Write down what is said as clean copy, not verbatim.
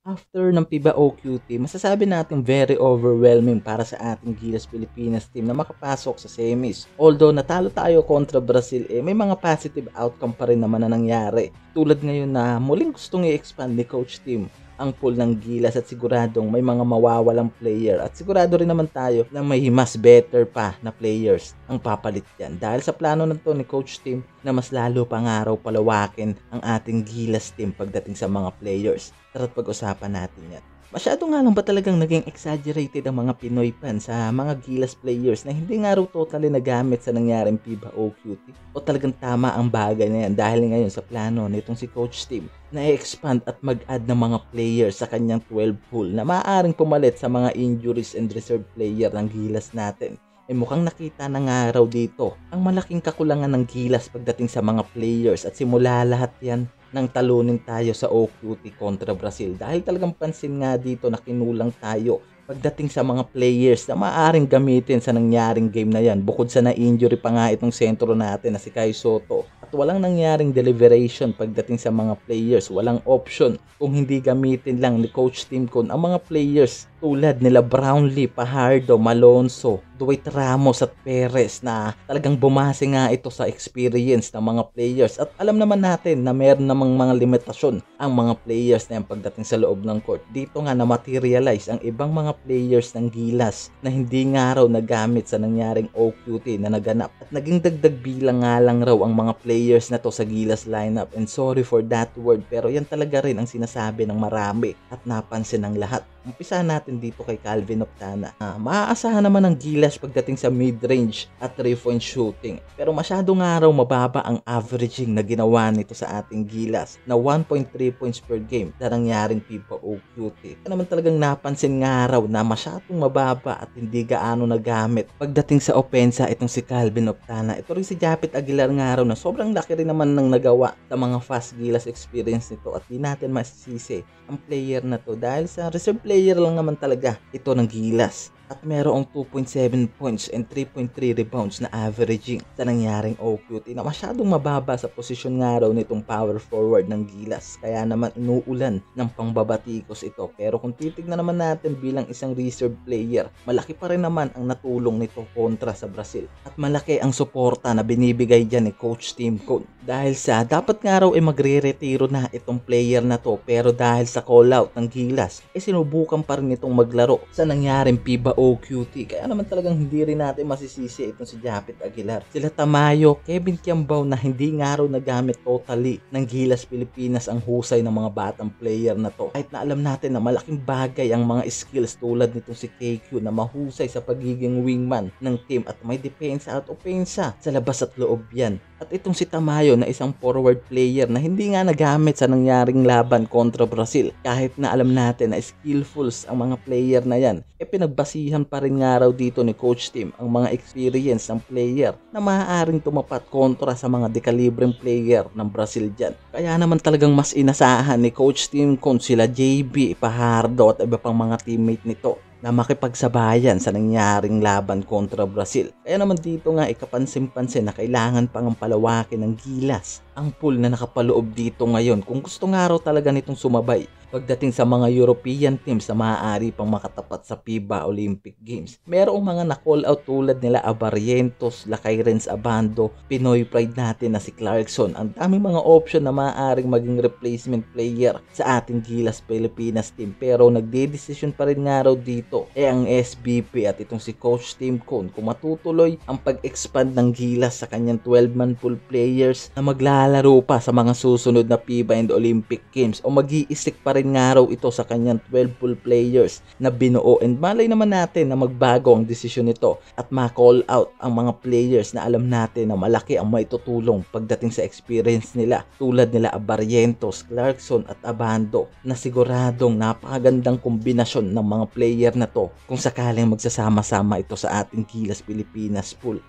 After ng FIBA OQT, masasabi natin very overwhelming para sa ating Gilas Pilipinas team na makapasok sa semis. Although natalo tayo kontra Brazil, may mga positive outcome pa rin naman na nangyari. Tulad ngayon na muling gustong i-expand ni Coach Tim ang pool ng Gilas at siguradong may mga mawawalang player at sigurado rin naman tayo na may mas better pa na players ang papalit yan. Dahil sa plano na to ni Coach Tim na mas lalo pang araw palawakin ang ating Gilas team pagdating sa mga players. Tara't pag-usapan natin yan. Masyado nga lang ba talagang naging exaggerated ang mga Pinoy fans sa mga Gilas players na hindi nga raw totally nagamit sa nangyaring FIBA OQT? O talagang tama ang bagay na yan dahil ngayon sa plano nitong si Coach Tim na i-expand at mag-add ng mga players sa kanyang 12 pool na maaaring pumalit sa mga injuries and reserve player ng Gilas natin. Mukhang nakita na nga raw dito ang malaking kakulangan ng Gilas pagdating sa mga players at simula lahat yan nang talunin tayo sa OQT kontra Brazil dahil talagang pansin nga dito na kinulang tayo pagdating sa mga players na maaaring gamitin sa nangyaring game na yan. Bukod sa na-injury pa nga itong sentro natin na si Kai Soto at walang nangyaring deliberation pagdating sa mga players, walang option kung hindi gamitin lang ni Coach Tim Con ang mga players tulad nila Brownlee, Pajardo, Malonzo, Dwight Ramos at Perez na talagang bumase nga ito sa experience ng mga players at alam naman natin na meron namang mga limitasyon ang mga players na yan pagdating sa loob ng court. Dito nga na materialize ang ibang mga players ng Gilas na hindi nga raw nagamit sa nangyaring OQT na naganap at naging dagdag bilang nga lang raw ang mga players na to sa Gilas lineup, and sorry for that word pero yan talaga rin ang sinasabi ng marami at napansin ng lahat. Umpisa natin dito kay Calvin Octana. Maaasahan naman ng Gilas pagdating sa mid-range at 3-point shooting. Pero masyado nga raw mababa ang averaging na ginawa nito sa ating Gilas na 1.3 points per game na nangyaring FIBA OQT. Kaya naman talagang napansin nga raw na masyadong mababa at hindi gaano nagamit pagdating sa opensa itong si Calvin Octana. Ito rin si Japet Aguilar nga raw na sobrang laki rin naman ng nagawa sa mga fast Gilas experience nito at di natin masisisi ang player na to dahil sa reserve player lang naman talaga ito ng Gilas at merong 2.7 points and 3.3 rebounds na averaging sa nangyaring OQT na masyadong mababa sa posisyon nga raw nitong power forward ng Gilas, kaya naman inuulan ng pangbabatikos ito. Pero kung titignan naman natin bilang isang reserve player, malaki pa rin naman ang natulong nito kontra sa Brazil at malaki ang suporta na binibigay dyan ni Coach Tim Con dahil sa dapat nga raw magre-retiro na itong player na to pero dahil sa call out ng Gilas sinubukan pa rin itong maglaro sa nangyaring FIBA OQT. Kaya naman talagang hindi rin natin masisisi itong si Japet Aguilar. Sila Tamayo, Kevin Kiambao na hindi nga raw nagamit totally ng Gilas Pilipinas ang husay ng mga batang player na to. Kahit na alam natin na malaking bagay ang mga skills tulad nitong si KQ na mahusay sa pagiging wingman ng team at may depensa at opensa sa labas at loob yan. At itong si Tamayo na isang forward player na hindi nga nagamit sa nangyaring laban kontra Brazil. Kahit na alam natin na skillfuls ang mga player na yan, pinagbasihan pa rin nga raw dito ni Coach Tim ang mga experience ng player na maaaring tumapat kontra sa mga dekalibreng player ng Brazil dyan. Kaya naman talagang mas inasahan ni Coach Tim kung sila JB, Pajardo at iba pang mga teammate nito na makipagsabayan sa nangyaring laban kontra Brazil. Kaya naman dito nga ikapansin-pansin na kailangan pang palawakin ng Gilas ang pool na nakapaloob dito ngayon kung gusto nga raw talaga nitong sumabay pagdating sa mga European teams na maaari pang makatapat sa FIBA Olympic Games. Merong mga na-call out tulad nila Abarrientos, Lakay Renz Abando, Pinoy Pride natin na si Clarkson. Ang daming mga option na maaaring maging replacement player sa ating Gilas Pilipinas team. Pero nagde-decision pa rin nga raw dito ang SBP at itong si Coach Tim Con kung matutuloy ang pag-expand ng Gilas sa kanyang 12-man pool players na maglalaro pa sa mga susunod na FIBA and Olympic Games o mag-iisik pa rin nga raw ito sa kanyang 12 pool players na binuo, and malay naman natin na magbago ang desisyon nito at ma-call out ang mga players na alam natin na malaki ang maitutulong pagdating sa experience nila tulad nila Abarrientos, Clarkson at Abando na siguradong napakagandang kombinasyon ng mga player na to kung sakaling magsasama-sama ito sa ating Gilas Pilipinas pool.